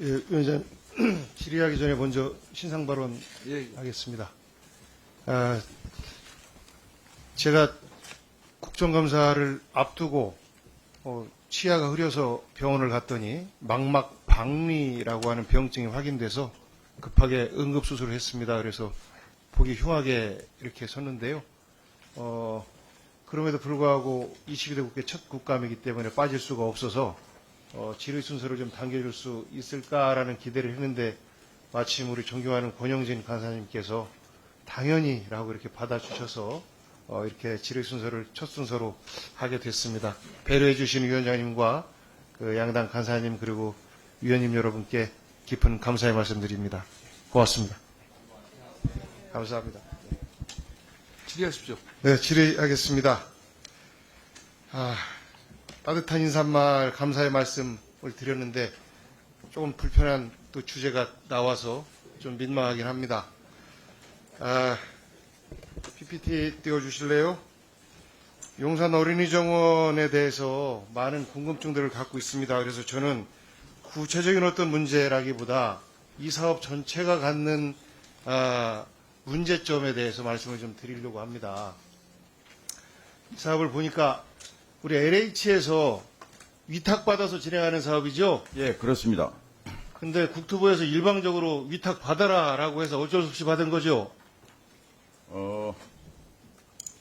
예, 위원장님, 질의하기 전에 먼저 신상 발언 예. 하겠습니다. 제가 국정감사를 앞두고 치아가 흐려서 병원을 갔더니 망막박리라고 하는 병증이 확인돼서 급하게 응급수술을 했습니다. 그래서 보기 흉하게 이렇게 섰는데요. 그럼에도 불구하고 22대 국회 첫 국감이기 때문에 빠질 수가 없어서 질의 순서를 좀 당겨줄 수 있을까라는 기대를 했는데 마침 우리 존경하는 권영진 간사님께서 당연히라고 이렇게 받아주셔서 이렇게 질의 순서를 첫 순서로 하게 됐습니다. 배려해 주신 위원장님과 그 양당 간사님 그리고 위원님 여러분께 깊은 감사의 말씀드립니다. 고맙습니다. 감사합니다. 질의하십시오. 네, 질의하겠습니다. 따뜻한 인사말 감사의 말씀을 드렸는데 조금 불편한 또 주제가 나와서 좀 민망하긴 합니다. PPT 띄워주실래요? 용산 어린이정원에 대해서 많은 궁금증들을 갖고 있습니다. 그래서 저는 구체적인 어떤 문제라기보다 이 사업 전체가 갖는 문제점에 대해서 말씀을 좀 드리려고 합니다. 이 사업을 보니까 우리 LH에서 위탁받아서 진행하는 사업이죠? 예, 그렇습니다. 근데 국토부에서 일방적으로 위탁받아라라고 해서 어쩔 수 없이 받은 거죠?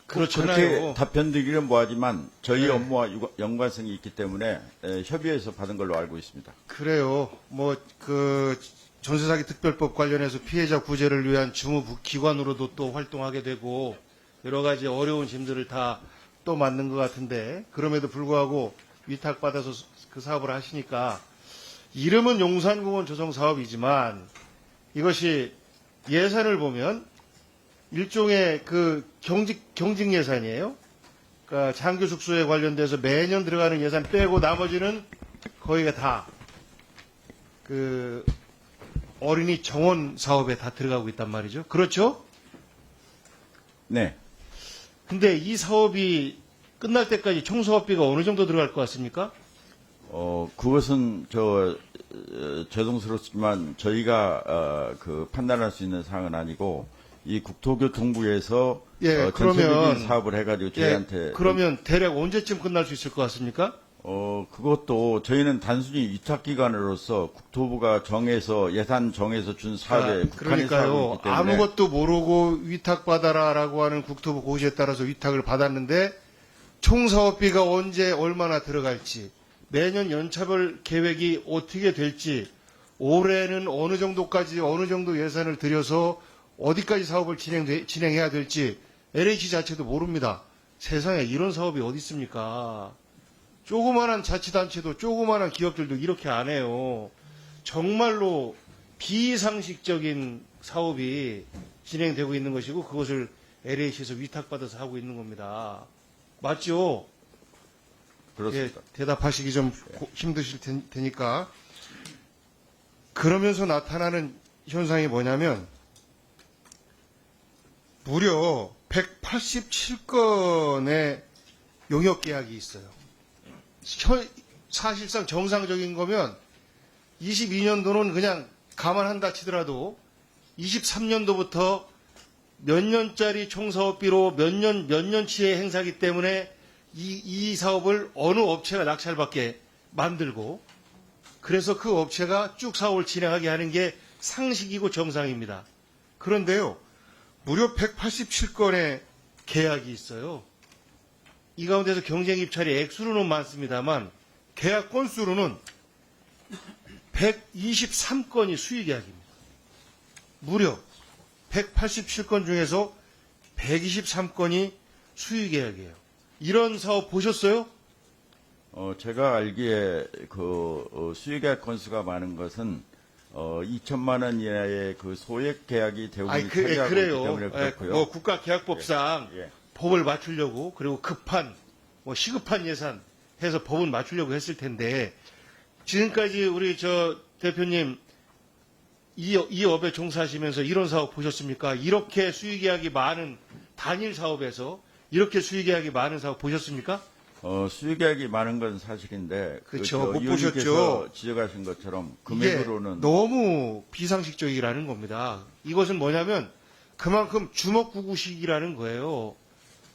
그렇잖아요. 그렇게 답변드리기는 뭐하지만 저희 네. 업무와 연관성이 있기 때문에 협의해서 받은 걸로 알고 있습니다. 그래요. 전세사기 특별법 관련해서 피해자 구제를 위한 주무기관으로도 또 활동하게 되고 여러 가지 어려운 짐들을 다 또 맞는 것 같은데 그럼에도 불구하고 위탁받아서 그 사업을 하시니까 이름은 용산공원 조성 사업이지만 이것이 예산을 보면 일종의 그 경직 예산이에요. 그러니까 장교 숙소에 관련돼서 매년 들어가는 예산 빼고 나머지는 거의가 다 그 어린이 정원 사업에 다 들어가고 있단 말이죠. 그렇죠? 네. 근데 이 사업이 끝날 때까지 총 사업비가 어느 정도 들어갈 것 같습니까? 그것은 죄송스럽지만 저희가 판단할 수 있는 사항은 아니고 이 국토교통부에서 전체적인 사업을 해가지고 저희한테 그러면 대략 언제쯤 끝날 수 있을 것 같습니까? 그것도 저희는 단순히 위탁기관으로서 국토부가 예산 정해서 준 사업에 국한이 사업이기 그러니까요. 때문에 아무것도 모르고 위탁받아라라고 하는 국토부 고시에 따라서 위탁을 받았는데 총 사업비가 언제 얼마나 들어갈지 매년 연차별 계획이 어떻게 될지 올해는 어느 정도까지 어느 정도 예산을 들여서 어디까지 사업을 진행해야 될지 LH 자체도 모릅니다. 세상에 이런 사업이 어디 있습니까? 조그마한 자치단체도 조그마한 기업들도 이렇게 안 해요. 정말로 비상식적인 사업이 진행되고 있는 것이고 그것을 LH에서 위탁받아서 하고 있는 겁니다. 맞죠? 그렇습니다. 예, 대답하시기 좀 힘드실 테니까. 그러면서 나타나는 현상이 뭐냐면 무려 187건의 용역 계약이 있어요. 사실상 정상적인 거면 22년도는 그냥 감안한다 치더라도 23년도부터 몇 년짜리 총사업비로 몇 년치의 행사기 때문에 이 사업을 어느 업체가 낙찰받게 만들고 그래서 그 업체가 쭉 사업을 진행하게 하는 게 상식이고 정상입니다. 그런데요, 무려 187건의 계약이 있어요. 이 가운데서 경쟁 입찰이 액수로는 많습니다만 계약 건수로는 123건이 수의 계약입니다. 무려 187건 중에서 123건이 수의 계약이에요. 이런 사업 보셨어요? 제가 알기에 수의계약 건수가 많은 것은 2천만 원 이하의 그 소액 계약이 대부분 처리하고 있기 때문에 그렇고요. 국가계약법상 예. 법을 맞추려고 그리고 시급한 예산 해서 법을 맞추려고 했을 텐데 지금까지 우리 대표님 이 업에 종사하시면서 이런 사업 보셨습니까? 이렇게 수의계약이 많은 단일 사업에서 이렇게 수의계약이 많은 사업 보셨습니까? 수의계약이 많은 건 사실인데 그쵸, 저 못 의원님께서 보셨죠? 지적하신 것처럼 이게 금액으로는 너무 비상식적이라는 겁니다. 이것은 뭐냐면 그만큼 주먹구구식이라는 거예요.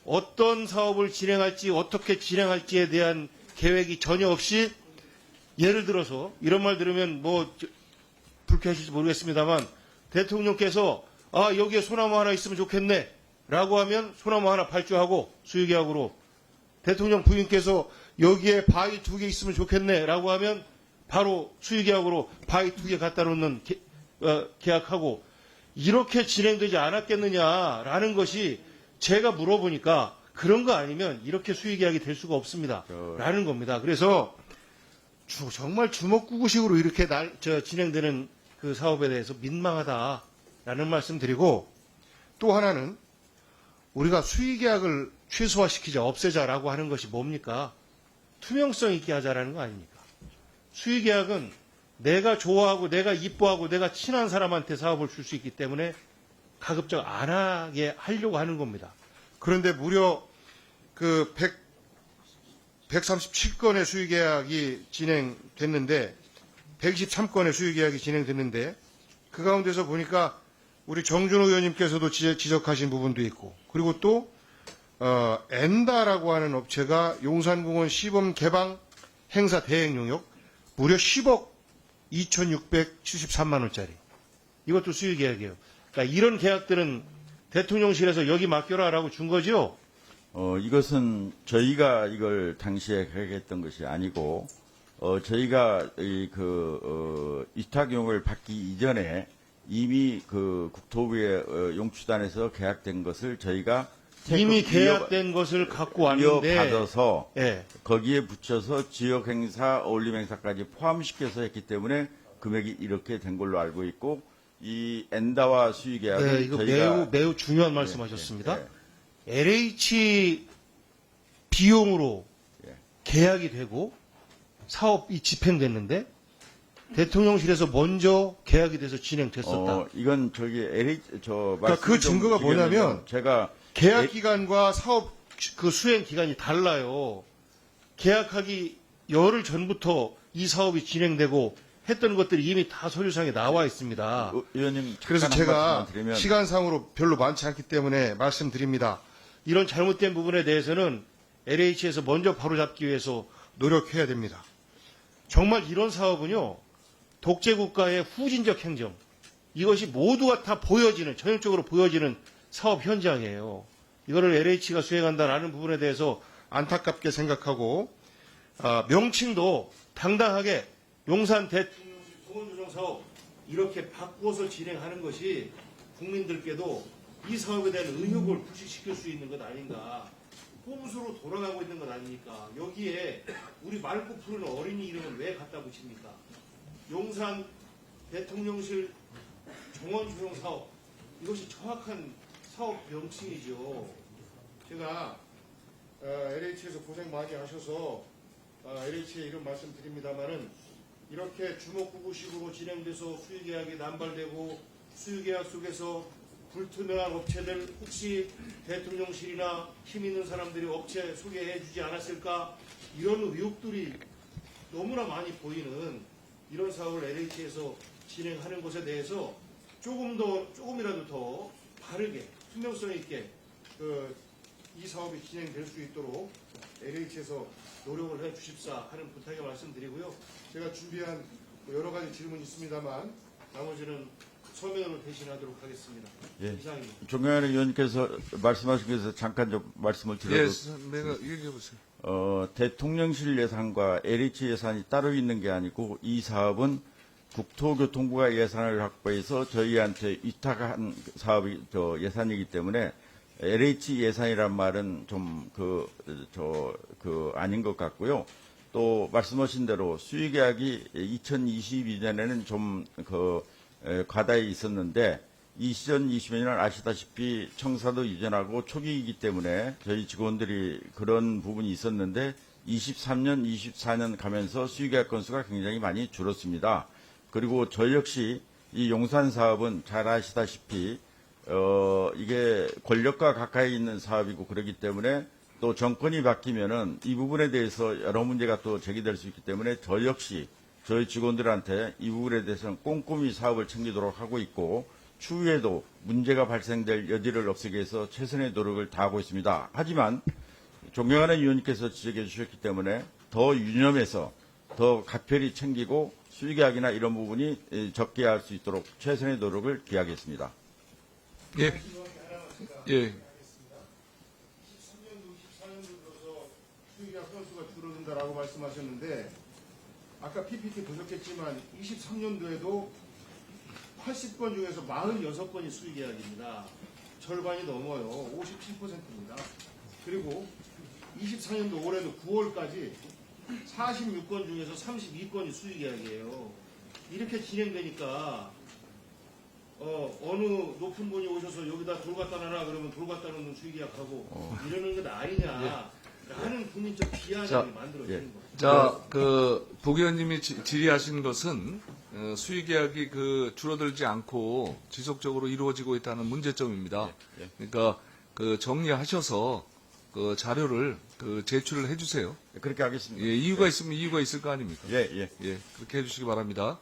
어떤 사업을 진행할지 어떻게 진행할지에 대한 계획이 전혀 없이 예를 들어서 이런 말 들으면 뭐 불쾌하실지 모르겠습니다만 대통령께서 여기에 소나무 하나 있으면 좋겠네 라고 하면 소나무 하나 발주하고 수의계약으로 대통령 부인께서 여기에 바위 2개 있으면 좋겠네 라고 하면 바로 수의계약으로 바위 2개 갖다 놓는 계약하고 이렇게 진행되지 않았겠느냐라는 것이 제가 물어보니까 그런 거 아니면 이렇게 수의계약이 될 수가 없습니다. 라는 겁니다. 그래서 정말 주먹구구식으로 이렇게 진행되는 그 사업에 대해서 민망하다라는 말씀 드리고 또 하나는 우리가 수의계약을 최소화시키자, 없애자라고 하는 것이 뭡니까? 투명성 있게 하자라는 거 아닙니까? 수의계약은 내가 좋아하고 내가 이뻐하고 내가 친한 사람한테 사업을 줄 수 있기 때문에 가급적 안 하게 하려고 하는 겁니다. 그런데 무려 그 137건의 수의계약이 진행됐는데 123건의 수의계약이 진행됐는데 그 가운데서 보니까 우리 정준호 의원님께서도 지적하신 부분도 있고 그리고 또 엔다라고 하는 업체가 용산공원 시범 개방 행사 대행 용역 무려 10억 2,673만 원짜리 이것도 수의계약이에요. 그러니까 이런 계약들은 대통령실에서 여기 맡겨라라고 준 거죠. 이것은 저희가 이걸 당시에 계획했던 것이 아니고 저희가 위탁용을 받기 이전에 이미 그 국토부의 용추단에서 계약된 것을 저희가 이미 계약된 것을 갖고 왔는데 받아서 예. 거기에 붙여서 지역 행사, 어울림 행사까지 포함시켜서 했기 때문에 금액이 이렇게 된 걸로 알고 있고 이 엔다와 수의 계약은 네, 이거 저희가 매우 중요한 말씀하셨습니다. 네, LH 비용으로 예. 계약이 되고 사업이 집행됐는데 대통령실에서 먼저 계약이 돼서 진행됐었다. 이건 저기 그러니까 그 증거가 뭐냐면 제가 계약 기간과 사업 그 수행 기간이 달라요. 계약하기 열흘 전부터 이 사업이 진행되고 했던 것들이 이미 다 서류상에 나와 있습니다. 의원님 그래서 잠깐 한 제가 말씀만 드리면 시간상으로 별로 많지 않기 때문에 말씀드립니다. 이런 잘못된 부분에 대해서는 LH에서 먼저 바로잡기 위해서 노력해야 됩니다. 정말 이런 사업은요. 독재국가의 후진적 행정 이것이 모두가 다 보여지는 전형적으로 보여지는 사업 현장이에요. 이거를 LH가 수행한다라는 부분에 대해서 안타깝게 생각하고 명칭도 당당하게 용산 대통령실 공원조정 사업 이렇게 바꾸어서 진행하는 것이 국민들께도 이 사업에 대한 의혹을 불식시킬 수 있는 것 아닌가. 꼼수로 돌아가고 있는 것 아닙니까? 여기에 우리 맑고 푸른 어린이 이름을 왜 갖다 붙입니까? 용산 대통령실 정원조정 사업 이것이 정확한 사업 명칭이죠. 제가 LH에서 고생 많이 하셔서 LH에 이런 말씀드립니다만은 이렇게 주먹구구식으로 진행돼서 수의계약이 남발되고 수의계약 속에서 불투명한 업체들 혹시 대통령실이나 힘 있는 사람들이 업체 소개해주지 않았을까 이런 의혹들이 너무나 많이 보이는 이런 사업을 LH에서 진행하는 것에 대해서 조금이라도 더 바르게 투명성 있게 이 사업이 진행될 수 있도록 LH에서 노력을 해 주십사 하는 부탁의 말씀드리고요. 제가 준비한 여러 가지 질문이 있습니다만 나머지는 서면으로 대신하도록 하겠습니다. 예. 이상입니다. 종경환 의원께서 말씀하신 것에서 잠깐 좀 말씀을 드려도 예, 내가 얘기해 보세요. 대통령실 예산과 LH 예산이 따로 있는 게 아니고 이 사업은 국토교통부가 예산을 확보해서 저희한테 위탁한 사업이 예산이기 때문에 LH 예산이란 말은 좀 아닌 것 같고요. 또 말씀하신 대로 수의계약이 2022년에는 좀 과다에 있었는데 2020년에는 아시다시피 청사도 이전하고 초기이기 때문에 저희 직원들이 그런 부분이 있었는데 23년, 24년 가면서 수의계약 건수가 굉장히 많이 줄었습니다. 그리고 저 역시 이 용산 사업은 잘 아시다시피 이게 권력과 가까이 있는 사업이고 그렇기 때문에 또 정권이 바뀌면은 이 부분에 대해서 여러 문제가 또 제기될 수 있기 때문에 저 역시 저희 직원들한테 이 부분에 대해서는 꼼꼼히 사업을 챙기도록 하고 있고 추후에도 문제가 발생될 여지를 없애기 위해서 최선의 노력을 다하고 있습니다. 하지만 존경하는 위원님께서 지적해 주셨기 때문에 더 유념해서 더 각별히 챙기고 수의계약이나 이런 부분이 적게 할 수 있도록 최선의 노력을 기하겠습니다. 예. 예. 13년도, 14년도 들어서 수의계약 건수가 줄어든다라고 말씀하셨는데 아까 PPT 보셨겠지만 23년도에도 80건 중에서 46건이 수의계약입니다. 절반이 넘어요. 57%입니다. 그리고 24년도 올해도 9월까지 46건 중에서 32건이 수의계약이에요. 이렇게 진행되니까 어느 높은 분이 오셔서 여기다 돌 갖다 놔라 그러면 돌 갖다 놓는 수의계약하고 이러는 건 아니냐 하는 국민적 비아냥이 만들어지는 거예요. 자, 부의원님이 질의하신 것은 수의계약이 줄어들지 않고 지속적으로 이루어지고 있다는 문제점입니다. 그러니까 정리하셔서 자료를 제출을 해주세요. 그렇게 하겠습니다. 예, 이유가 있으면 이유가 있을 거 아닙니까? 예, 예. 예, 그렇게 해주시기 바랍니다.